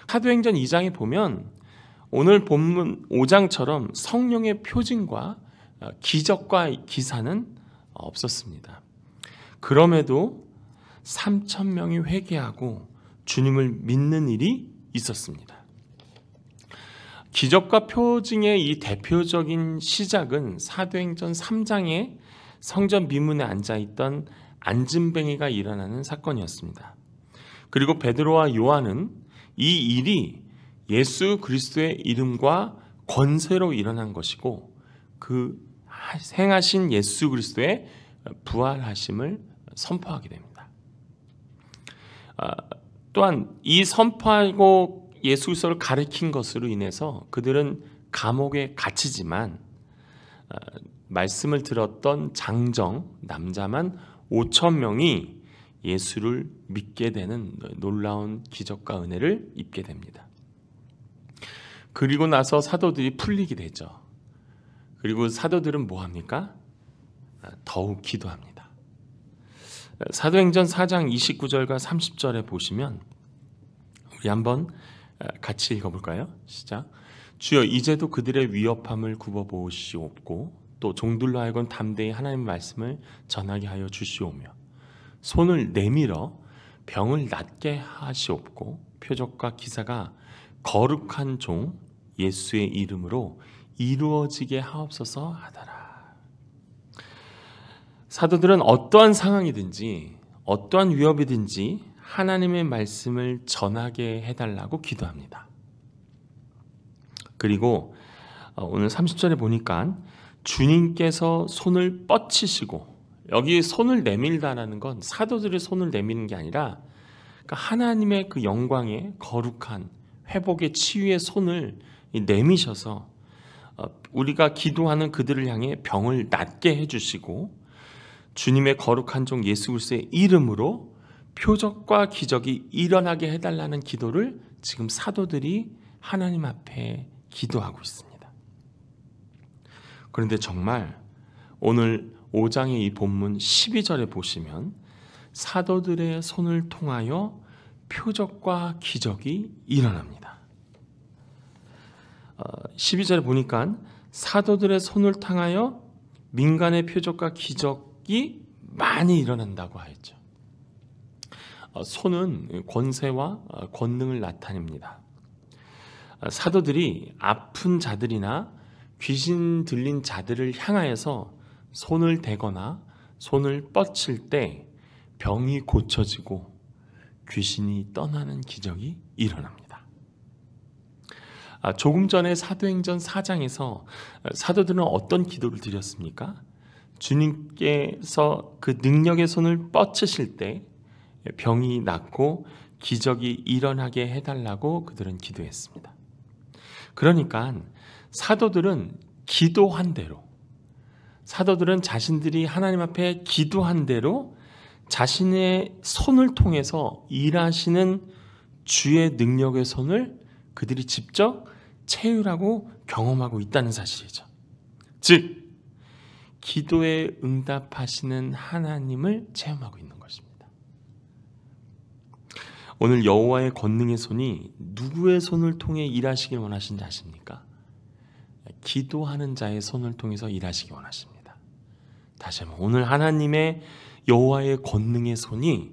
사도행전 2장에 보면 오늘 본문 5장처럼 성령의 표징과 기적과 기사는 없었습니다. 그럼에도 3,000명이 회개하고 주님을 믿는 일이 있었습니다. 기적과 표징의 이 대표적인 시작은 사도행전 3장에 성전 미문에 앉아있던 안진뱅이가 일어나는 사건이었습니다. 그리고 베드로와 요한은 이 일이 예수 그리스도의 이름과 권세로 일어난 것이고 그 행하신 예수 그리스도의 부활하심을 선포하게 됩니다. 또한 이 선포하고 예수 그리스도를 가르친 것으로 인해서 그들은 감옥에 갇히지만 말씀을 들었던 장정 남자만 5,000명이 예수를 믿게 되는 놀라운 기적과 은혜를 입게 됩니다. 그리고 나서 사도들이 풀리게 되죠. 그리고 사도들은 뭐합니까? 더욱 기도합니다. 사도행전 4장 29절과 30절에 보시면 우리 한번 같이 읽어볼까요? 시작. 주여 이제도 그들의 위협함을 굽어보시옵고 또 종들로 하여금 담대히 하나님의 말씀을 전하게 하여 주시오며 손을 내밀어 병을 낫게 하시옵고 표적과 기사가 거룩한 종 예수의 이름으로 이루어지게 하옵소서 하더라. 사도들은 어떠한 상황이든지 어떠한 위협이든지 하나님의 말씀을 전하게 해달라고 기도합니다. 그리고 오늘 30절에 보니까 주님께서 손을 뻗치시고, 여기 손을 내밀다라는 건 사도들의 손을 내미는 게 아니라 하나님의 그 영광의 거룩한 회복의 치유의 손을 내미셔서 우리가 기도하는 그들을 향해 병을 낫게 해주시고 주님의 거룩한 종 예수 그리스도의 이름으로 표적과 기적이 일어나게 해달라는 기도를 지금 사도들이 하나님 앞에 기도하고 있습니다. 그런데 정말 오늘 5장의 이 본문 12절에 보시면 사도들의 손을 통하여 표적과 기적이 일어납니다. 12절에 보니까 사도들의 손을 통하여 민간의 표적과 기적이 많이 일어난다고 하였죠. 손은 권세와 권능을 나타냅니다. 사도들이 아픈 자들이나 귀신 들린 자들을 향하여서 손을 대거나 손을 뻗칠 때 병이 고쳐지고 귀신이 떠나는 기적이 일어납니다. 조금 전에 사도행전 4장에서 사도들은 어떤 기도를 드렸습니까? 주님께서 그 능력의 손을 뻗치실 때 병이 낫고 기적이 일어나게 해달라고 그들은 기도했습니다. 그러니까 사도들은 기도한 대로, 사도들은 자신들이 하나님 앞에 기도한 대로 자신의 손을 통해서 일하시는 주의 능력의 손을 그들이 직접 체휼하고 경험하고 있다는 사실이죠. 즉 기도에 응답하시는 하나님을 체험하고 있는 것입니다. 오늘 여호와의 권능의 손이 누구의 손을 통해 일하시길 원하신지 아십니까? 기도하는 자의 손을 통해서 일하시기 원하십니다. 다시 한번 오늘 하나님의 여호와의 권능의 손이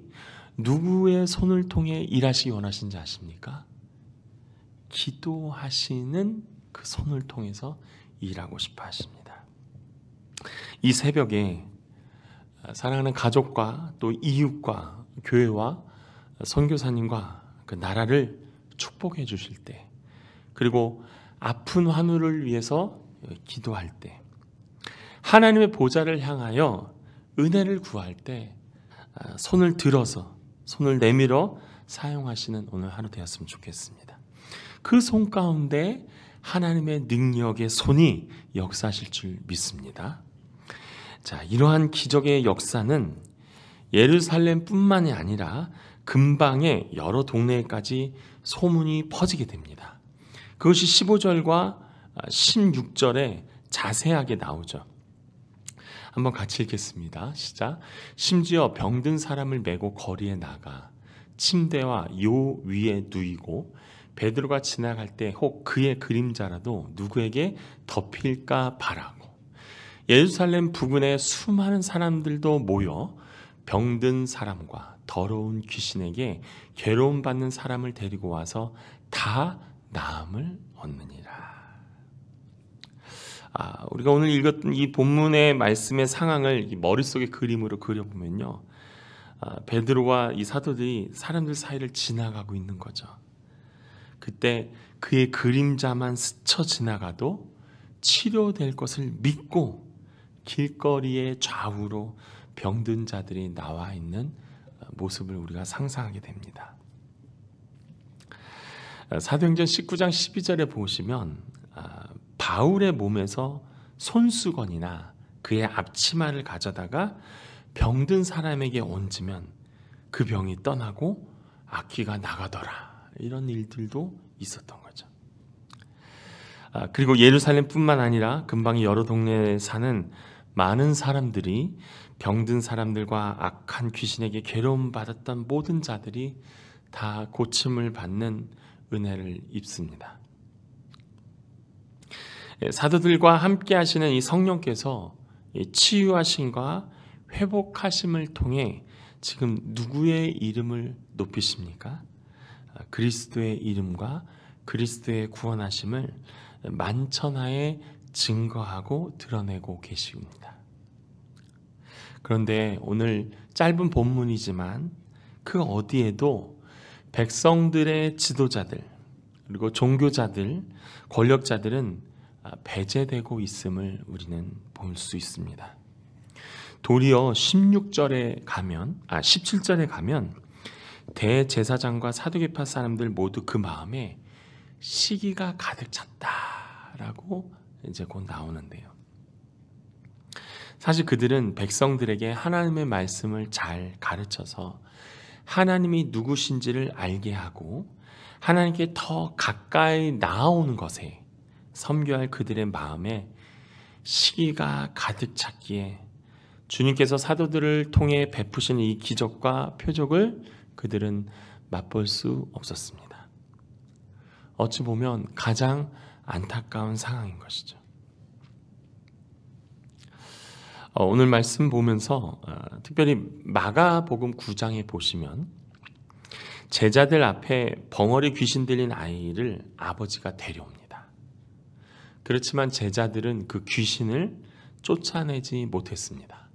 누구의 손을 통해 일하시기 원하신지 아십니까? 기도하시는 그 손을 통해서 일하고 싶어 하십니다. 이 새벽에 사랑하는 가족과 또 이웃과 교회와 선교사님과 그 나라를 축복해 주실 때, 그리고 아픈 환우를 위해서 기도할 때, 하나님의 보좌를 향하여 은혜를 구할 때 손을 들어서 손을 내밀어 사용하시는 오늘 하루 되었으면 좋겠습니다. 그 손 가운데 하나님의 능력의 손이 역사하실 줄 믿습니다. 자, 이러한 기적의 역사는 예루살렘뿐만이 아니라 근방의 여러 동네까지 소문이 퍼지게 됩니다. 그것이 15절과 16절에 자세하게 나오죠. 한번 같이 읽겠습니다. 시작. 심지어 병든 사람을 메고 거리에 나가 침대와 요 위에 누이고 베드로가 지나갈 때 혹 그의 그림자라도 누구에게 덮일까 바라고 예루살렘 부근에 수많은 사람들도 모여 병든 사람과 더러운 귀신에게 괴로움 받는 사람을 데리고 와서 다 나음을 얻느니라. 우리가 오늘 읽었던 이 본문의 말씀의 상황을 머릿속에 그림으로 그려보면요, 베드로와 이 사도들이 사람들 사이를 지나가고 있는 거죠. 그때 그의 그림자만 스쳐 지나가도 치료될 것을 믿고 길거리의 좌우로 병든 자들이 나와 있는 모습을 우리가 상상하게 됩니다. 사도행전 19장 12절에 보시면 바울의 몸에서 손수건이나 그의 앞치마를 가져다가 병든 사람에게 얹으면 그 병이 떠나고 악귀가 나가더라. 이런 일들도 있었던 거죠. 그리고 예루살렘뿐만 아니라 근방의 여러 동네에 사는 많은 사람들이 병든 사람들과 악한 귀신에게 괴로움 받았던 모든 자들이 다 고침을 받는 은혜를 입습니다. 사도들과 함께 하시는 이 성령께서 치유하심과 회복하심을 통해 지금 누구의 이름을 높이십니까? 그리스도의 이름과 그리스도의 구원하심을 만천하에 증거하고 드러내고 계십니다. 그런데 오늘 짧은 본문이지만 그 어디에도 백성들의 지도자들 그리고 종교자들, 권력자들은 배제되고 있음을 우리는 볼 수 있습니다. 도리어 17절에 가면 대제사장과 사두개파 사람들 모두 그 마음에 시기가 가득 찼다라고 이제 곧 나오는데요. 사실 그들은 백성들에게 하나님의 말씀을 잘 가르쳐서 하나님이 누구신지를 알게 하고 하나님께 더 가까이 나아오는 것에 섬겨야 할 그들의 마음에 시기가 가득 찼기에 주님께서 사도들을 통해 베푸시는 이 기적과 표적을 그들은 맛볼 수 없었습니다. 어찌 보면 가장 안타까운 상황인 것이죠. 오늘 말씀 보면서 특별히 마가복음 9장에 보시면 제자들 앞에 벙어리 귀신 들린 아이를 아버지가 데려옵니다. 그렇지만 제자들은 그 귀신을 쫓아내지 못했습니다.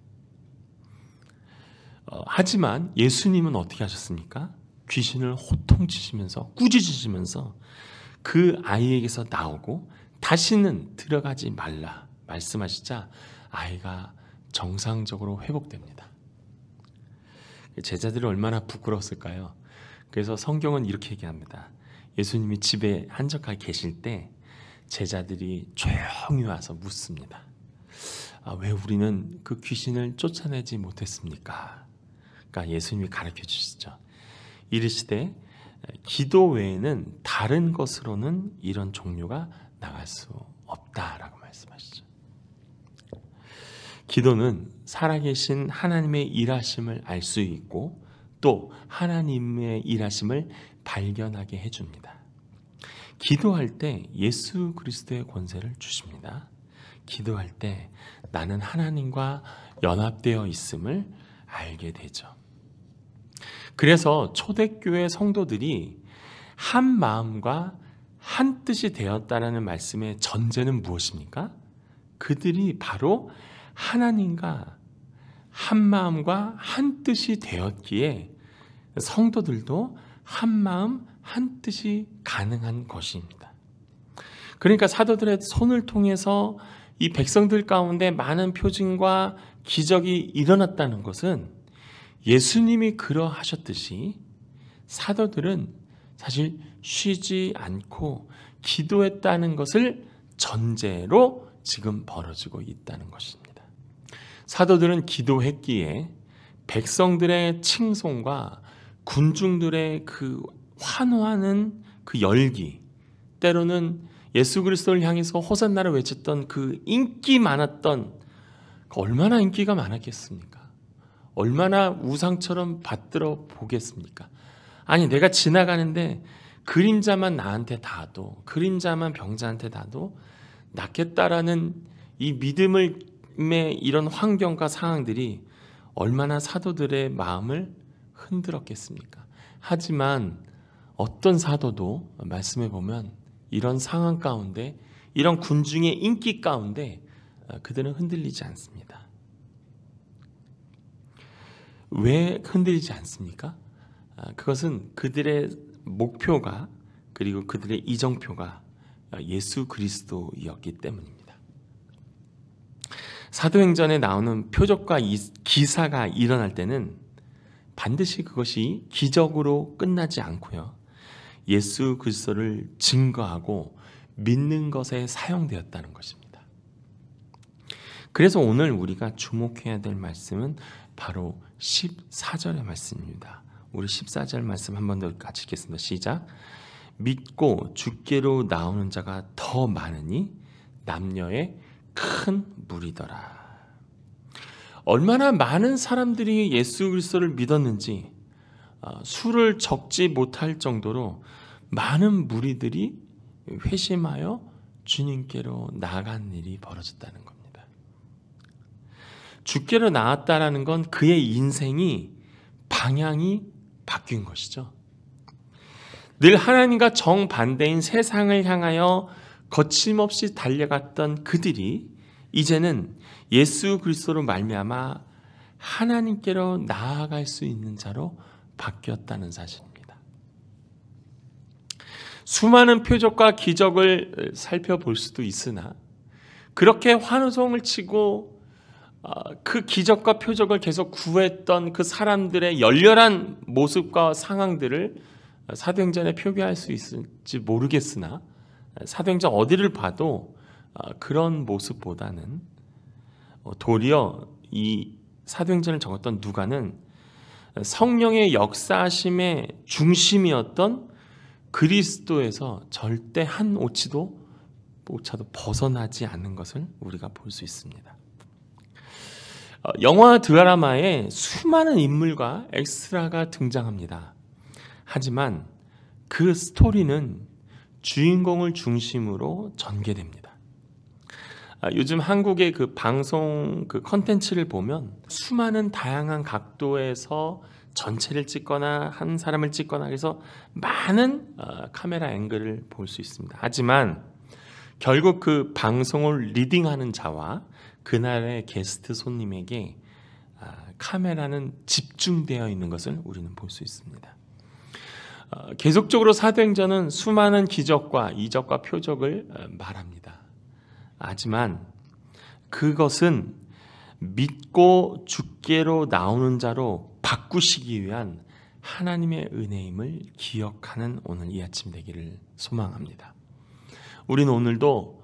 하지만 예수님은 어떻게 하셨습니까? 귀신을 호통치시면서 꾸짖으시면서 그 아이에게서 나오고 다시는 들어가지 말라 말씀하시자 아이가 정상적으로 회복됩니다. 제자들이 얼마나 부끄러웠을까요? 그래서 성경은 이렇게 얘기합니다. 예수님이 집에 한적하게 계실 때 제자들이 조용히 와서 묻습니다. 왜 우리는 그 귀신을 쫓아내지 못했습니까? 그러니까 예수님이 가르쳐 주시죠. 이르시되 기도 외에는 다른 것으로는 이런 종류가 나갈 수 없다라고 말씀하시죠. 기도는 살아계신 하나님의 일하심을 알 수 있고 또 하나님의 일하심을 발견하게 해줍니다. 기도할 때 예수 그리스도의 권세를 주십니다. 기도할 때 나는 하나님과 연합되어 있음을 알게 되죠. 그래서 초대교회 성도들이 한 마음과 한 뜻이 되었다라는 말씀의 전제는 무엇입니까? 그들이 바로 하나님과 한 마음과 한 뜻이 되었기에 성도들도 한 마음 한 뜻이 가능한 것입니다. 그러니까 사도들의 손을 통해서 이 백성들 가운데 많은 표징과 기적이 일어났다는 것은 예수님이 그러하셨듯이 사도들은 사실 쉬지 않고 기도했다는 것을 전제로 지금 벌어지고 있다는 것입니다. 사도들은 기도했기에 백성들의 칭송과 군중들의 그 환호하는 그 열기, 때로는 예수 그리스도를 향해서 호산나를 외쳤던 그 인기 많았던, 얼마나 인기가 많았겠습니까? 얼마나 우상처럼 받들어 보겠습니까? 아니, 내가 지나가는데 그림자만 나한테 닿아도, 그림자만 병자한테 닿아도 낫겠다라는 이 믿음의 이런 환경과 상황들이 얼마나 사도들의 마음을 흔들었겠습니까? 하지만 어떤 사도도 말씀해 보면 이런 상황 가운데, 이런 군중의 인기 가운데 그들은 흔들리지 않습니다. 왜 흔들리지 않습니까? 그것은 그들의 목표가, 그리고 그들의 이정표가 예수 그리스도였기 때문입니다. 사도행전에 나오는 표적과 기사가 일어날 때는 반드시 그것이 기적으로 끝나지 않고요, 예수 그리스도를 증거하고 믿는 것에 사용되었다는 것입니다. 그래서 오늘 우리가 주목해야 될 말씀은 바로 14절의 말씀입니다. 우리 14절 말씀 한 번 더 같이 읽겠습니다. 시작. 믿고 주께로 나오는 자가 더 많으니 남녀의 큰 무리더라. 얼마나 많은 사람들이 예수 그리스도를 믿었는지 수를 적지 못할 정도로 많은 무리들이 회심하여 주님께로 나아간 일이 벌어졌다는 겁니다. 주께로 나왔다라는 건 그의 인생이 방향이 바뀐 것이죠. 늘 하나님과 정반대인 세상을 향하여 거침없이 달려갔던 그들이 이제는 예수 그리스도로 말미암아 하나님께로 나아갈 수 있는 자로 바뀌었다는 사실입니다. 수많은 표적과 기적을 살펴볼 수도 있으나 그렇게 환호성을 치고 그 기적과 표적을 계속 구했던 그 사람들의 열렬한 모습과 상황들을 사도행전에 표기할 수 있을지 모르겠으나 사도행전 어디를 봐도 그런 모습보다는 도리어 이 사도행전을 적었던 누가는 성령의 역사하심의 중심이었던 그리스도에서 절대 한 오차도 벗어나지 않는 것을 우리가 볼 수 있습니다. 영화 드라마에 수많은 인물과 엑스트라가 등장합니다. 하지만 그 스토리는 주인공을 중심으로 전개됩니다. 요즘 한국의 그 방송 그 컨텐츠를 보면 수많은 다양한 각도에서 전체를 찍거나 한 사람을 찍거나 해서 많은 카메라 앵글을 볼 수 있습니다. 하지만 결국 그 방송을 리딩하는 자와 그날의 게스트 손님에게 카메라는 집중되어 있는 것을 우리는 볼 수 있습니다. 계속적으로 사도행전은 수많은 기적과 이적과 표적을 말합니다. 하지만 그것은 믿고 주께로 나오는 자로 바꾸시기 위한 하나님의 은혜임을 기억하는 오늘 이 아침 되기를 소망합니다. 우리는 오늘도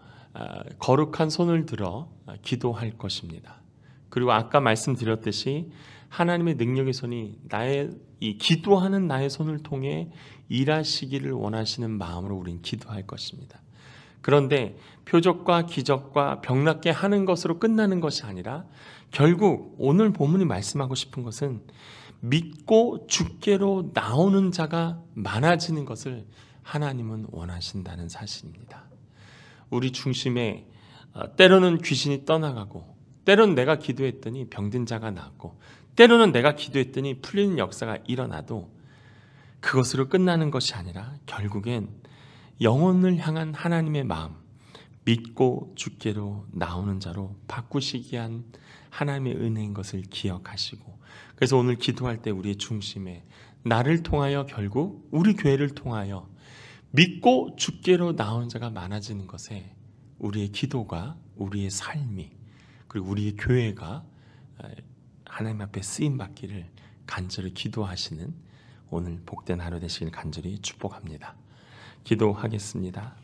거룩한 손을 들어 기도할 것입니다. 그리고 아까 말씀드렸듯이 하나님의 능력의 손이 이 기도하는 나의 손을 통해 일하시기를 원하시는 마음으로 우린 기도할 것입니다. 그런데 표적과 기적과 병낫게 하는 것으로 끝나는 것이 아니라 결국 오늘 본문이 말씀하고 싶은 것은 믿고 주께로 나오는 자가 많아지는 것을 하나님은 원하신다는 사실입니다. 우리 중심에 때로는 귀신이 떠나가고, 때로는 내가 기도했더니 병든 자가 낫고, 때로는 내가 기도했더니 풀리는 역사가 일어나도 그것으로 끝나는 것이 아니라 결국엔 영혼을 향한 하나님의 마음, 믿고 주께로 나오는 자로 바꾸시기 위한 하나님의 은혜인 것을 기억하시고, 그래서 오늘 기도할 때 우리의 중심에 나를 통하여 결국 우리 교회를 통하여 믿고 주께로 나오는 자가 많아지는 것에 우리의 기도가, 우리의 삶이, 그리고 우리의 교회가 하나님 앞에 쓰임받기를 간절히 기도하시는 오늘 복된 하루 되시길 간절히 축복합니다. 기도하겠습니다.